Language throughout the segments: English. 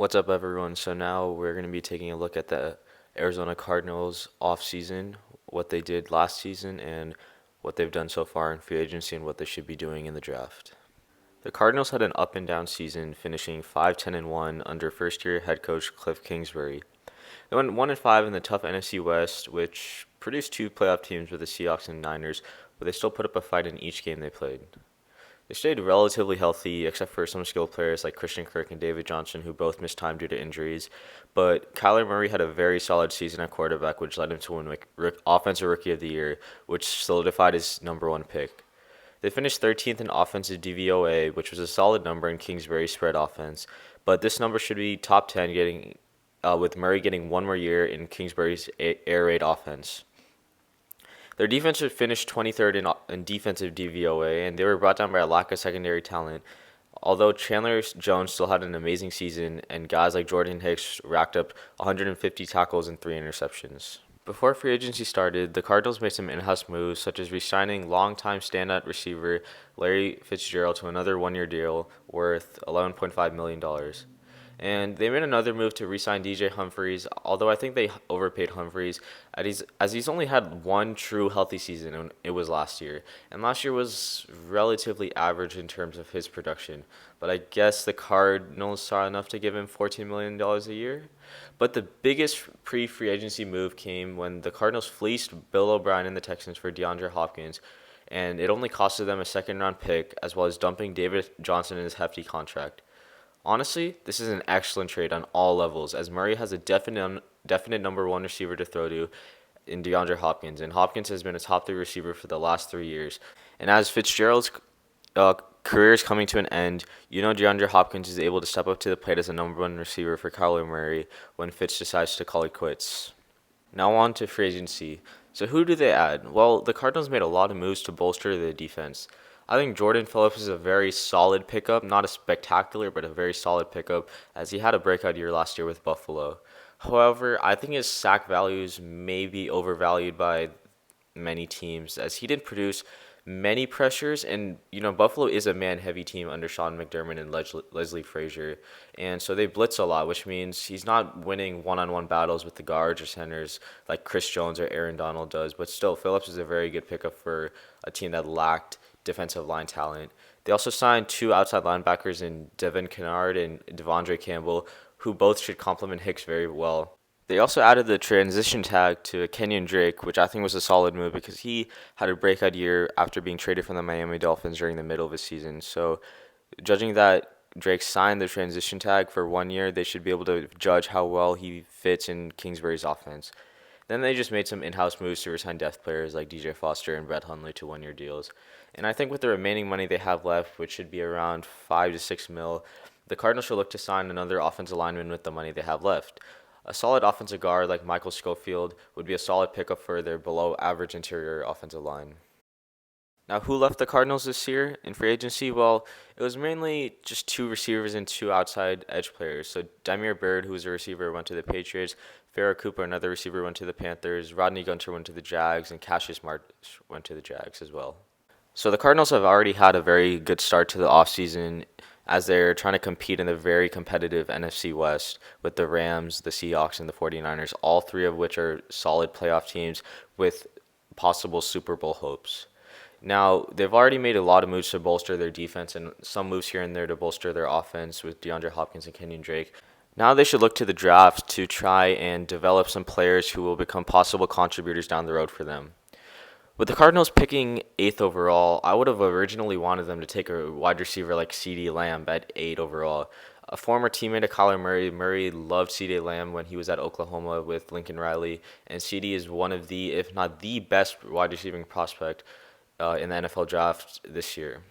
What's up, everyone? So now we're going to be taking a look at the Arizona Cardinals offseason, what they did last season, and what they've done so far in free agency and what they should be doing in the draft. The Cardinals had an up and down season, finishing 5-10-1 under first-year head coach Cliff Kingsbury. They went 1-5 in the tough NFC West, which produced two playoff teams with the Seahawks and Niners, but they still put up a fight in each game they played. They stayed relatively healthy, except for some skilled players like Christian Kirk and David Johnson, who both missed time due to injuries. But Kyler Murray had a very solid season at quarterback, which led him to win Offensive Rookie of the Year, which solidified his number one pick. They finished 13th in offensive DVOA, which was a solid number in Kingsbury's spread offense, but this number should be top 10, with Murray getting one more year in Kingsbury's air raid offense. Their defense finished 23rd in defensive DVOA, and they were brought down by a lack of secondary talent. Although Chandler Jones still had an amazing season, and guys like Jordan Hicks racked up 150 tackles and 3 interceptions. Before free agency started, the Cardinals made some in-house moves, such as re-signing longtime standout receiver Larry Fitzgerald to another one-year deal worth $11.5 million. And they made another move to re-sign DJ Humphries, although I think they overpaid Humphries, as he's only had one true healthy season, and it was last year. And last year was relatively average in terms of his production. But I guess the Cardinals saw enough to give him $14 million a year. But the biggest pre-free agency move came when the Cardinals fleeced Bill O'Brien and the Texans for DeAndre Hopkins, and it only costed them a second-round pick, as well as dumping David Johnson in his hefty contract. Honestly, this is an excellent trade on all levels, as Murray has a definite number one receiver to throw to in DeAndre Hopkins, and Hopkins has been a top three receiver for the last 3 years. And as Fitzgerald's career is coming to an end, DeAndre Hopkins is able to step up to the plate as a number one receiver for Kyler Murray when Fitz decides to call it quits. Now on to free agency. So who do they add? Well, the Cardinals made a lot of moves to bolster their defense. I think Jordan Phillips is a very solid pickup, not a spectacular, but a very solid pickup, as he had a breakout year last year with Buffalo. However, I think his sack values may be overvalued by many teams, as he didn't produce many pressures, and Buffalo is a man-heavy team under Sean McDermott and Leslie Frazier, and so they blitz a lot, which means he's not winning one-on-one battles with the guards or centers like Chris Jones or Aaron Donald does. But still, Phillips is a very good pickup for a team that lacked defensive line talent. They also signed two outside linebackers in Devin Kennard and Devondre Campbell, who both should complement Hicks very well. They also added the transition tag to Kenyon Drake, which I think was a solid move because he had a breakout year after being traded from the Miami Dolphins during the middle of the season. So, judging that Drake signed the transition tag for 1 year, they should be able to judge how well he fits in Kingsbury's offense. Then they just made some in-house moves to resign depth players like DJ Foster and Brett Hundley to 1 year deals. And I think with the remaining money they have left, which should be around 5 to 6 mil, the Cardinals should look to sign another offensive lineman with the money they have left. A solid offensive guard like Michael Schofield would be a solid pickup for their below average interior offensive line. Now, who left the Cardinals this year in free agency? Well, it was mainly just two receivers and two outside edge players. So, Damiere Byrd, who was a receiver, went to the Patriots. Farrah Cooper, another receiver, went to the Panthers. Rodney Gunter went to the Jags. And Cassius Marsh went to the Jags as well. So, the Cardinals have already had a very good start to the offseason as they're trying to compete in the very competitive NFC West with the Rams, the Seahawks, and the 49ers, all three of which are solid playoff teams with possible Super Bowl hopes. Now, they've already made a lot of moves to bolster their defense and some moves here and there to bolster their offense with DeAndre Hopkins and Kenyon Drake. Now they should look to the draft to try and develop some players who will become possible contributors down the road for them. With the Cardinals picking 8th overall, I would have originally wanted them to take a wide receiver like CeeDee Lamb at 8 overall. A former teammate of Kyler Murray, Murray loved CeeDee Lamb when he was at Oklahoma with Lincoln Riley, and CeeDee is one of the, if not the best wide receiving prospect in the NFL draft this year.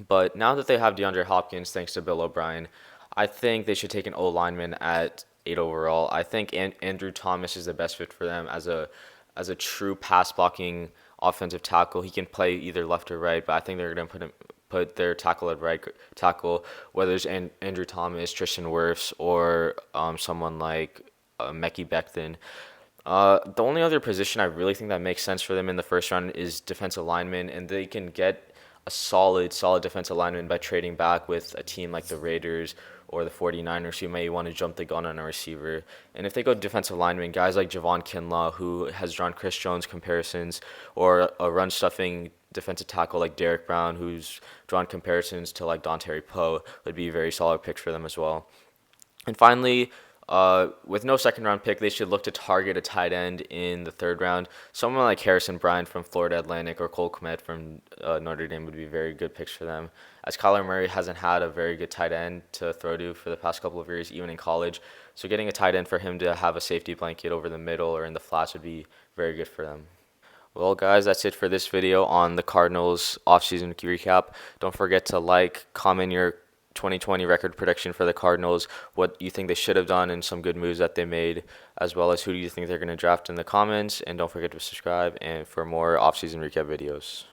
But now that they have DeAndre Hopkins, thanks to Bill O'Brien, I think they should take an O-lineman at 8 overall. I think Andrew Thomas is the best fit for them as a true pass blocking offensive tackle. He can play either left or right, but I think they're going to put their tackle at right tackle, whether it's Andrew Thomas, Tristan Wirfs, or someone like Mekhi Becton. The only other position I really think that makes sense for them in the first round is defensive lineman, and they can get a solid defensive lineman by trading back with a team like the Raiders or the 49ers who may want to jump the gun on a receiver. And if they go defensive lineman, guys like Javon Kinlaw, who has drawn Chris Jones comparisons, or a run stuffing defensive tackle like Derek Brown, who's drawn comparisons to like Dontari Poe, would be a very solid pick for them as well. And finally, with no second round pick, they should look to target a tight end in the third round. Someone like Harrison Bryant from Florida Atlantic or Cole Kmet from Notre Dame would be very good picks for them. As Kyler Murray hasn't had a very good tight end to throw to for the past couple of years, even in college. So getting a tight end for him to have a safety blanket over the middle or in the flats would be very good for them. Well, guys, that's it for this video on the Cardinals offseason recap. Don't forget to like, comment your 2020 record prediction for the Cardinals, what you think they should have done, and some good moves that they made, as well as who do you think they're going to draft in the comments. And don't forget to subscribe and for more offseason recap videos.